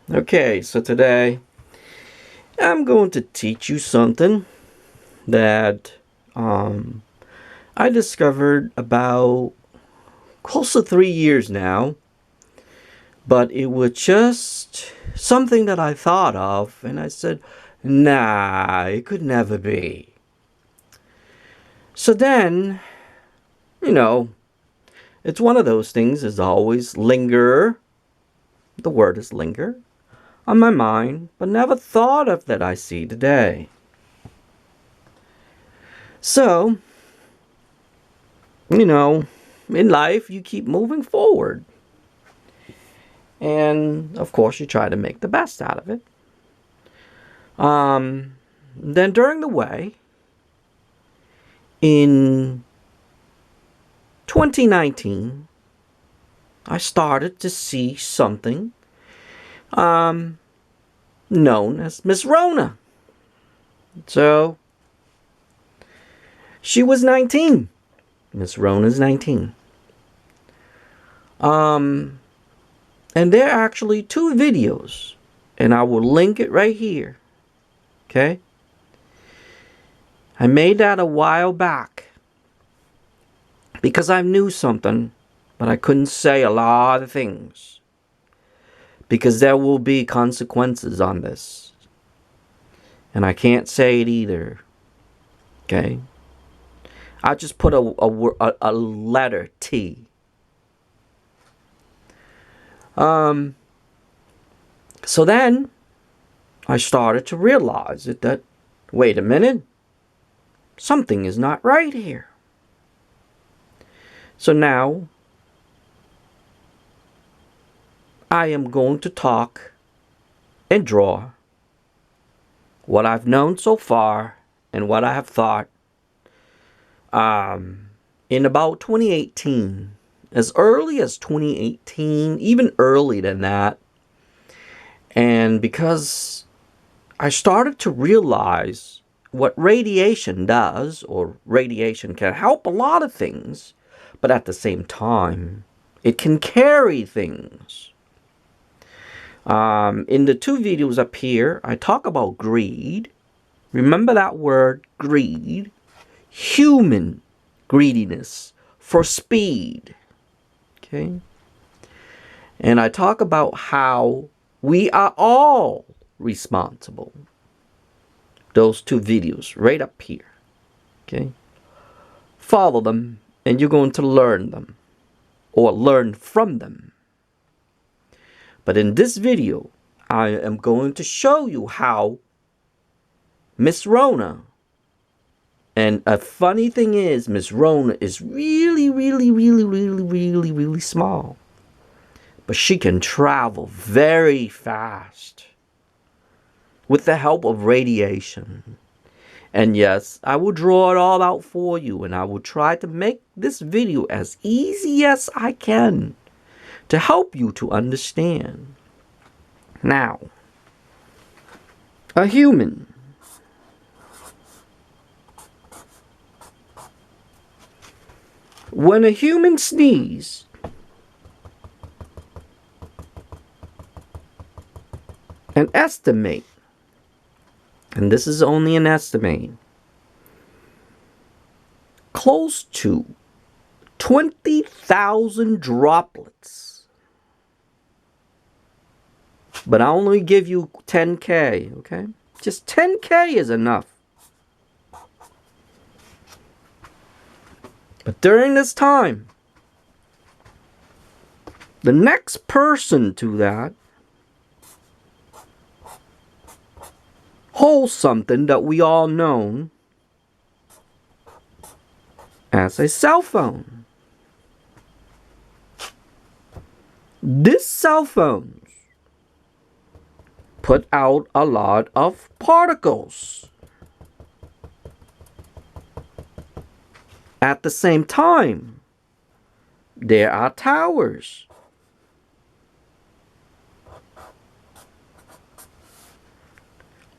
Okay, so today I'm going to teach you something that I discovered about close to 3 years now, but it was just something that I thought of, and I said, nah, it could never be. So then, you know, it's one of those things is always linger. The word is linger on my mind, but never thought of that I see today. So, you know, in life, you keep moving forward. And of course, you try to make the best out of it. Then during the way, in 2019, I started to see something known as Miss Rona. So, she was 19. Miss Rona's 19. And there are actually two videos, and I will link it right here. Okay? I made that a while back because I knew something, but I couldn't say a lot of things because there will be consequences on this. And I can't say it either. Okay? I just put a letter T. So then I started to realize that, wait a minute, something is not right here. So now I am going to talk and draw what I've known so far and what I have thought in about 2018. As early as 2018, even earlier than that. And because I started to realize what radiation does, or radiation can help a lot of things, but at the same time, it can carry things. In the two videos up here, I talk about greed. Remember that word, greed. Human greediness for speed. Okay? And I talk about how we are all responsible. Those two videos right up here. Okay? Follow them and you're going to learn them or learn from them. But in this video, I am going to show you how Miss Rona, and a funny thing is, Miss Rona is really, really, really, really, really, really small. But she can travel very fast with the help of radiation. And yes, I will draw it all out for you, and I will try to make this video as easy as I can to help you to understand. Now, a human. When a human sneezes, an estimate, and this is only an estimate, close to 20,000 droplets. But I only give you 10K, okay? Just 10K is enough. But during this time, the next person to that holds something that we all know as a cell phone. This cell phone put out a lot of particles. At the same time, there are towers.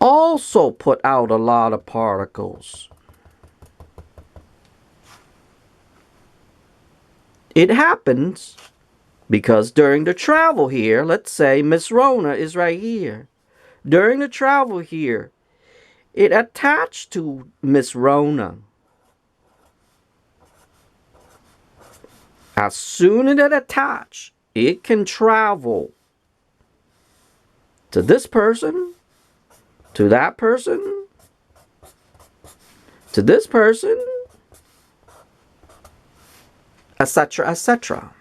Also put out a lot of particles. It happens Because during the travel here, let's say Miss Rona is right here. During the travel here, it attached to Miss Rona. As soon as it attached, it can travel to this person, to that person, to this person, etc., etc.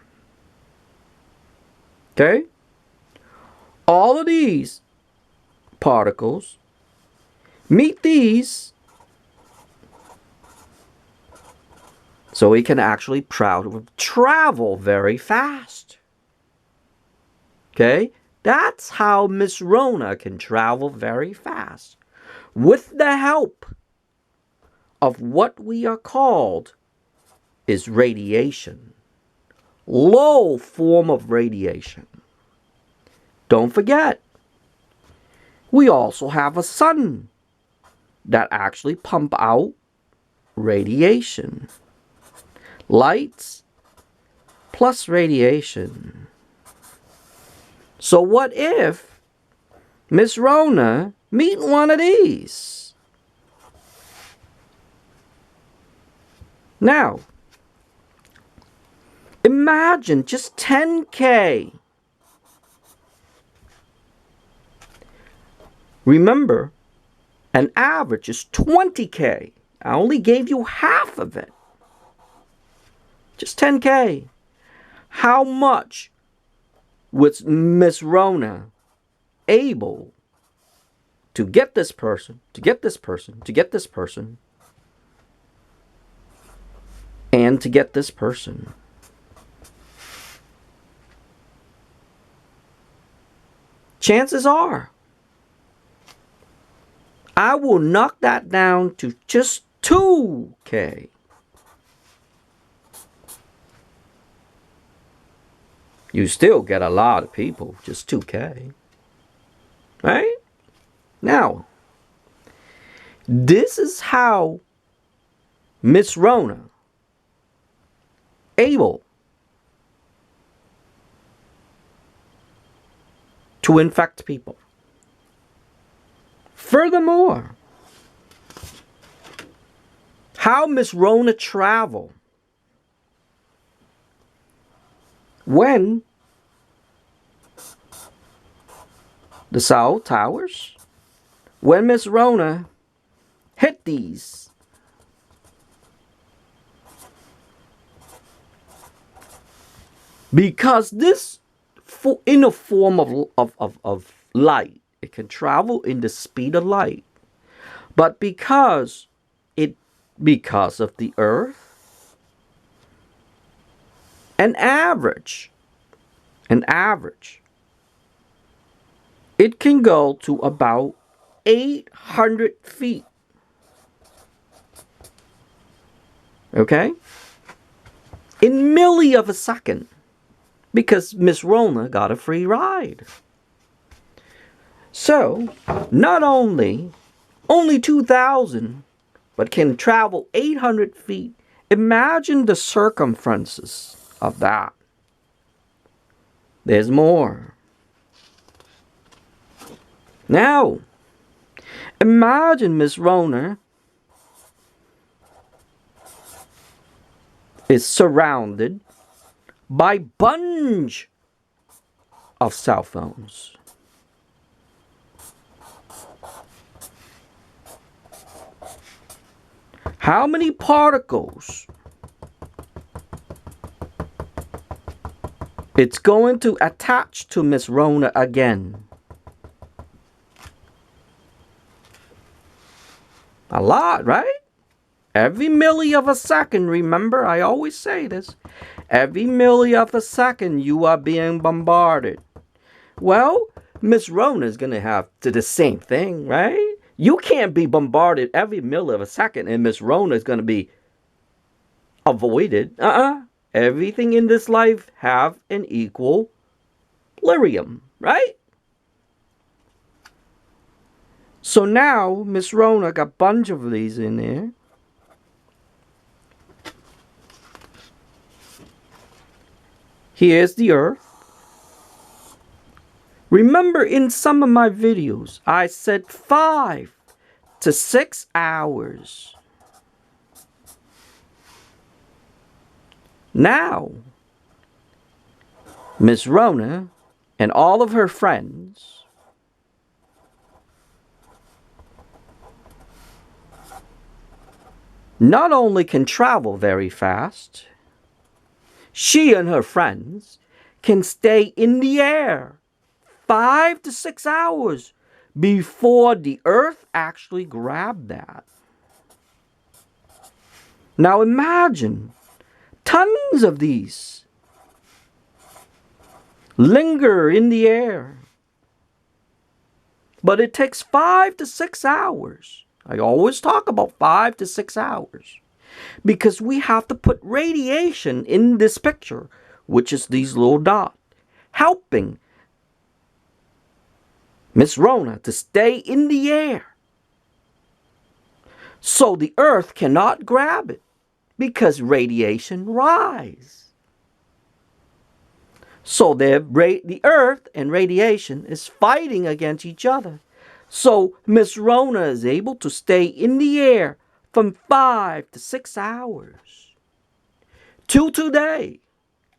Okay? All of these particles meet these, so it can actually travel very fast. Okay? That's how Miss Rona can travel very fast. With the help of what we are called is radiation. Low form of radiation. Don't forget, we also have a sun that actually pump out radiation. Lights plus radiation. So what if Miss Rona meet one of these? Now, imagine just 10K. Remember, an average is 20K. I only gave you half of it. Just 10K. How much was Miss Rona able to get this person, to get this person, to get this person, and to get this person? Chances are, I will knock that down to just 2K. You still get a lot of people, just 2K. Right? Now, this is how Miss Rona able to infect people. Furthermore, how Miss Rona travel when the South Towers, when Miss Rona hit these, because this in a form of light, it can travel in the speed of light, but because of the Earth, an average, it can go to about 800 feet. Okay? In milli of a second. Because Miss Rona got a free ride. So, not only 2,000, but can travel 800 feet. Imagine the circumferences of that. There's more. Now, imagine Miss Rona is surrounded by bunch of cell phones. How many particles it's going to attach to Miss Rona again? A lot, right? Every milli of a second, remember, I always say this. Every milli of a second, you are being bombarded. Well, Miss Rona is going to have to the same thing, right? You can't be bombarded every milli of a second and Miss Rona is going to be avoided. Everything in this life have an equilibrium, right? So now, Miss Rona got a bunch of these in there. Here's the Earth. Remember, in some of my videos, I said 5 to 6 hours. Now, Miss Rona and all of her friends not only can travel very fast, she and her friends can stay in the air 5 to 6 hours before the Earth actually grabbed that. Now imagine tons of these linger in the air. But it takes 5 to 6 hours. I always talk about 5 to 6 hours. Because we have to put radiation in this picture, which is these little dots, helping Miss Rona to stay in the air. So the Earth cannot grab it because radiation rises. So the Earth and radiation is fighting against each other. So Miss Rona is able to stay in the air from 5 to 6 hours. Till today,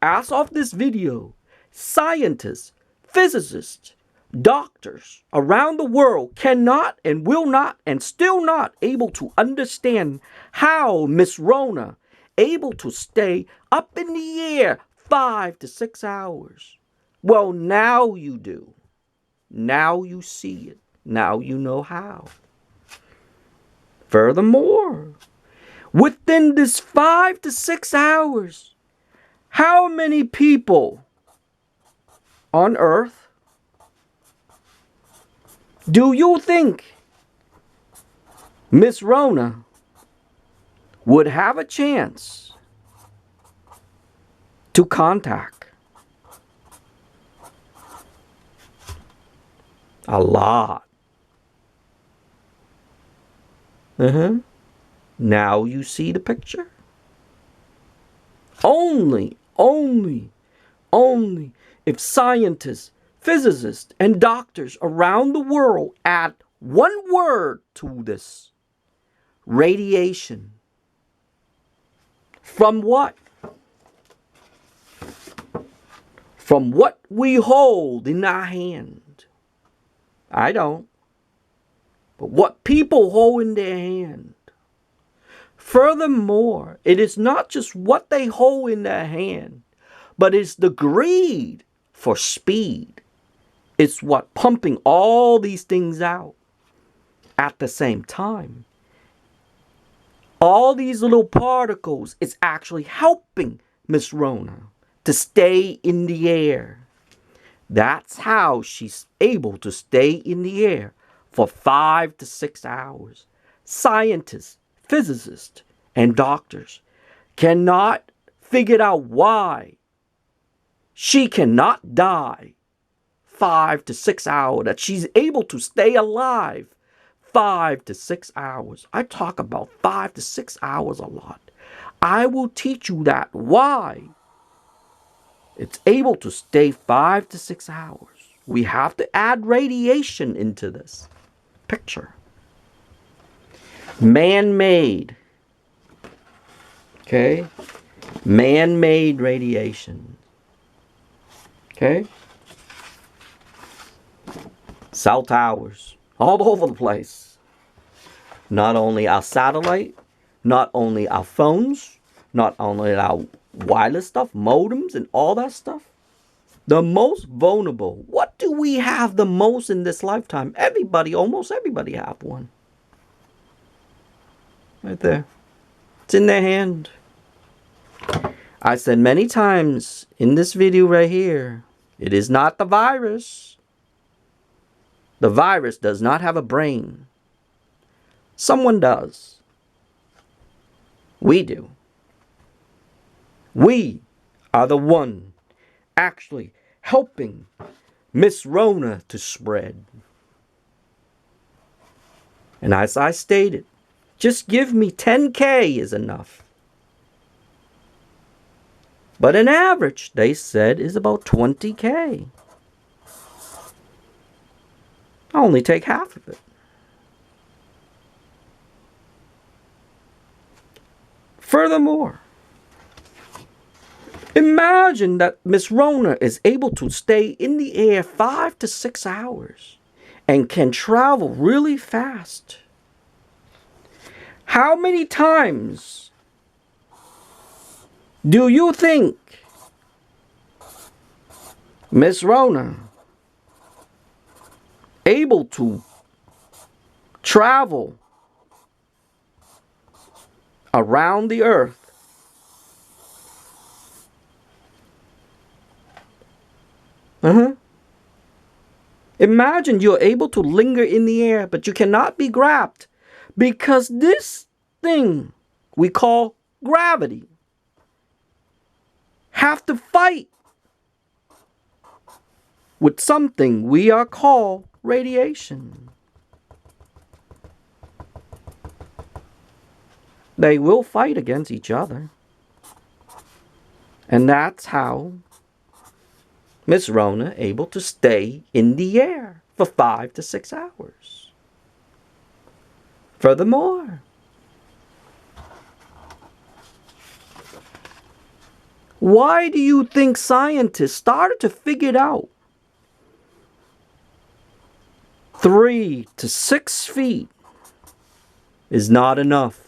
as of this video, scientists, physicists, doctors around the world cannot and will not and still not able to understand how Miss Rona able to stay up in the air 5 to 6 hours. Well, now you do. Now you see it. Now you know how. Furthermore, within this 5 to 6 hours, how many people on Earth do you think Miss Rona would have a chance to contact? A lot. Now you see the picture? Only if scientists, physicists, and doctors around the world add one word to this: radiation. From what? From what we hold in our hand. I don't. But what people hold in their hand. Furthermore, it is not just what they hold in their hand, but it's the greed for speed. It's what pumping all these things out at the same time. All these little particles is actually helping Miss Rona to stay in the air. That's how she's able to stay in the air for 5 to 6 hours. Scientists, physicists, and doctors cannot figure out why she cannot die 5 to 6 hours, that she's able to stay alive 5 to 6 hours. I talk about 5 to 6 hours a lot. I will teach you that why it's able to stay 5 to 6 hours. We have to add radiation into this picture. Man-made. Okay? Man-made radiation. Okay? Cell towers. All over the place. Not only our satellite, not only our phones, not only our wireless stuff, modems and all that stuff. The most vulnerable. What do we have the most in this lifetime? Everybody, almost everybody have one. Right there. It's in their hand. I said many times in this video right here, it is not the virus. The virus does not have a brain. Someone does. We do. We are the one actually helping Miss Rona to spread. And as I stated, just give me 10K is enough. But an average, they said, is about 20K. I'll only take half of it. Furthermore, imagine that Miss Rona is able to stay in the air 5 to 6 hours and can travel really fast. How many times do you think Miss Rona able to travel around the earth Imagine you're able to linger in the air, but you cannot be grabbed because this thing we call gravity have to fight with something we are called radiation. They will fight against each other. And that's how Miss Rona able to stay in the air for 5 to 6 hours. Furthermore, why do you think scientists started to figure it out? 3 to 6 feet is not enough.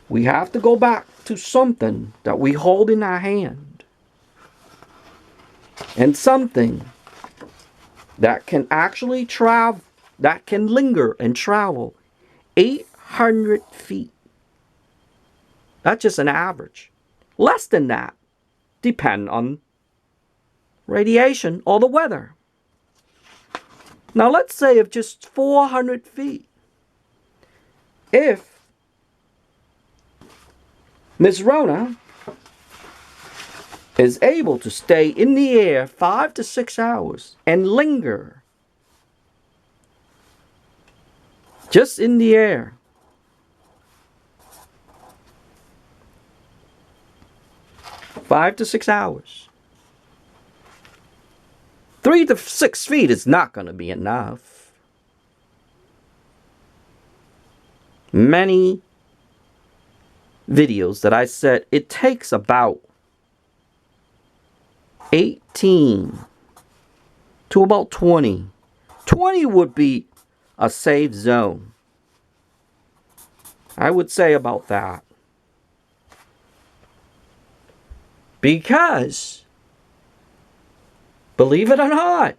We have to go back to something that we hold in our hand. And something that can actually travel, that can linger and travel 800 feet. That's just an average. Less than that, depend on radiation or the weather. Now let's say if just 400 feet. If Miss Rona is able to stay in the air 5 to 6 hours and linger just in the air, five to 6 hours. 3 to 6 feet is not going to be enough. Many videos that I said it takes about 18 to about 20. 20 would be a safe zone. I would say about that. Because, believe it or not,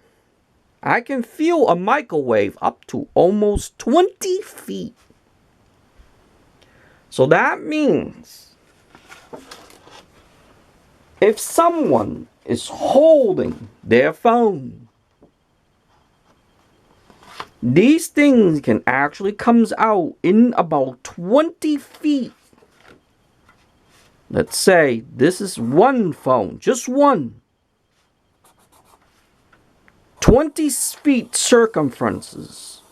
I can feel a microwave up to almost 20 feet. So that means if someone is holding their phone, these things can actually come out in about 20 feet. Let's say this is one phone, just one. 20 feet circumferences.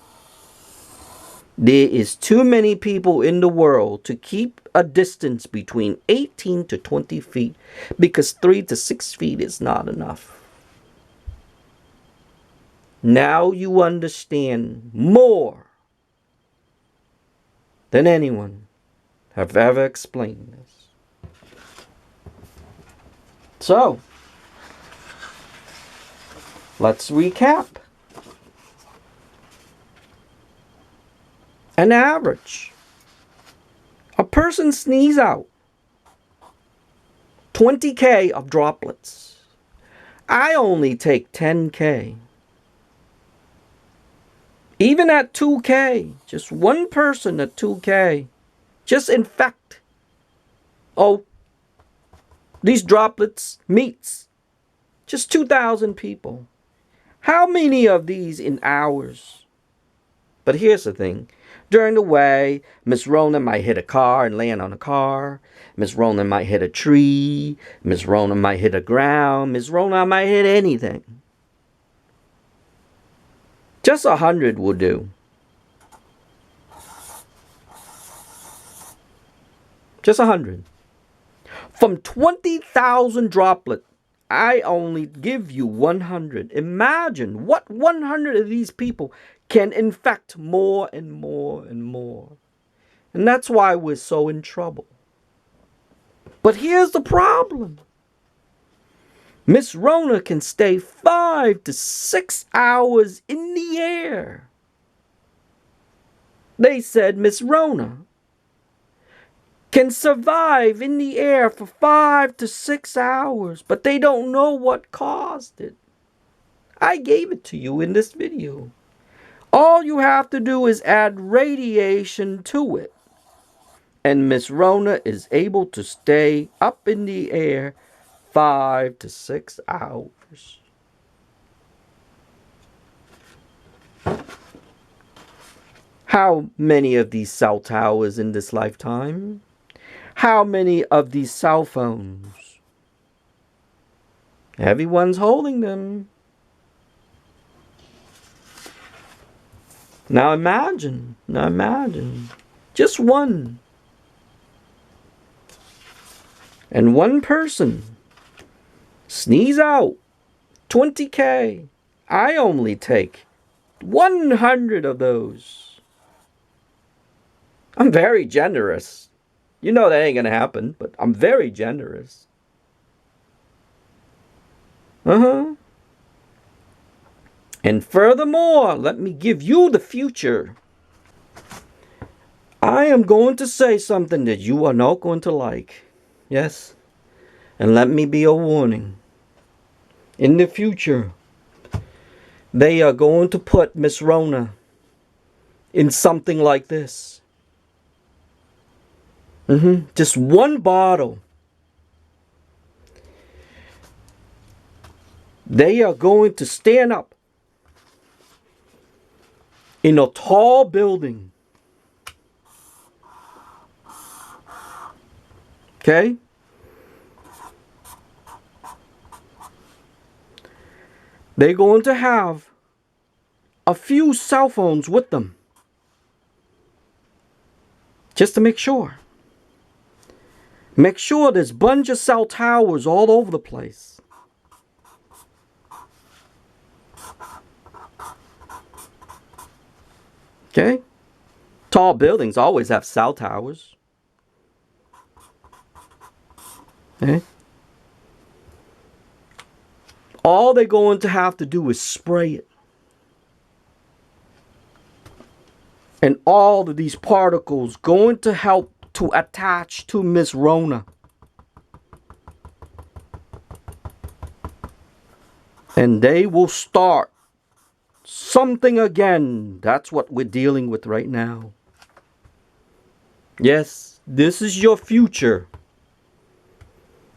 There is too many people in the world to keep a distance between 18 to 20 feet because 3 to 6 feet is not enough. Now you understand more than anyone have ever explained this. So, let's recap. An average. A person sneeze out 20K of droplets. I only take 10K. Even at 2K, just one person at 2K, just infect. Oh, these droplets meets just 2,000 people. How many of these in hours? But here's the thing. During the way, Miss Rona might hit a car and land on a car. Miss Rona might hit a tree. Miss Rona might hit a ground. Miss Rona might hit anything. Just 100 will do. Just 100. From 20,000 droplets, I only give you 100. Imagine what 100 of these people can infect more and more and more. And that's why we're so in trouble. But here's the problem. Miss Rona can stay 5 to 6 hours in the air. They said Miss Rona can survive in the air for 5 to 6 hours, but they don't know what caused it. I gave it to you in this video. All you have to do is add radiation to it, and Miss Rona is able to stay up in the air 5 to 6 hours. How many of these cell towers in this lifetime? How many of these cell phones? Everyone's holding them. Now imagine, just one. And one person sneeze out 20K. I only take 100 of those. I'm very generous. You know that ain't gonna happen, but I'm very generous. And furthermore, let me give you the future. I am going to say something that you are not going to like. Yes? And let me be a warning. In the future, they are going to put Miss Rona in something like this. Just one bottle. They are going to stand up in a tall building. Okay? They're going to have a few cell phones with them. Just to make sure. Make sure there's a bunch of cell towers all over the place. Okay? Tall buildings always have cell towers. Okay? All they're going to have to do is spray it. And all of these particles going to help to attach to Miss Rona. And they will start something again. That's what we're dealing with right now. Yes, this is your future.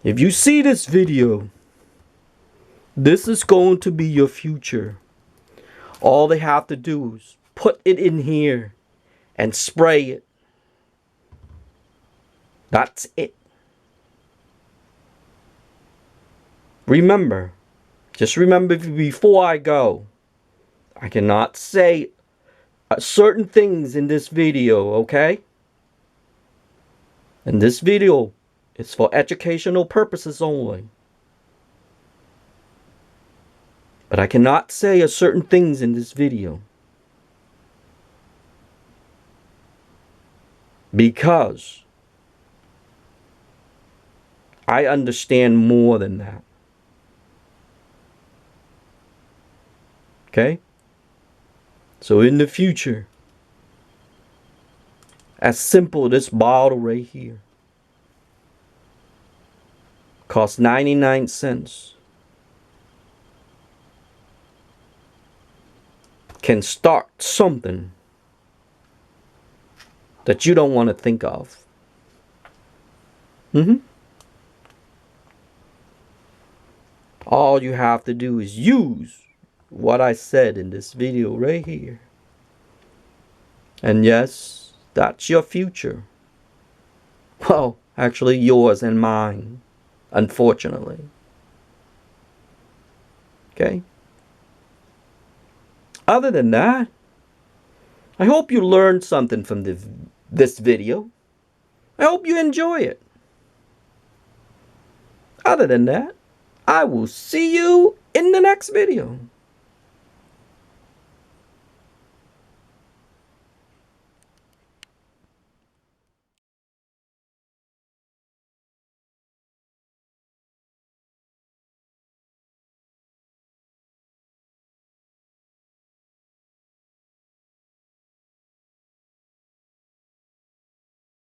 If you see this video, this is going to be your future. All they have to do is put it in here and spray it. That's it. Remember, just remember before I go, I cannot say certain things in this video, okay? And this video is for educational purposes only. But I cannot say certain things in this video. Because I understand more than that. Okay? So in the future, as simple as this bottle right here costs 99 cents. Can start something that you don't want to think of. All you have to do is use what I said in this video right here. And yes, that's your future. Well, actually yours and mine, unfortunately. Okay? Other than that, I hope you learned something from this video. I hope you enjoy it. Other than that, I will see you in the next video.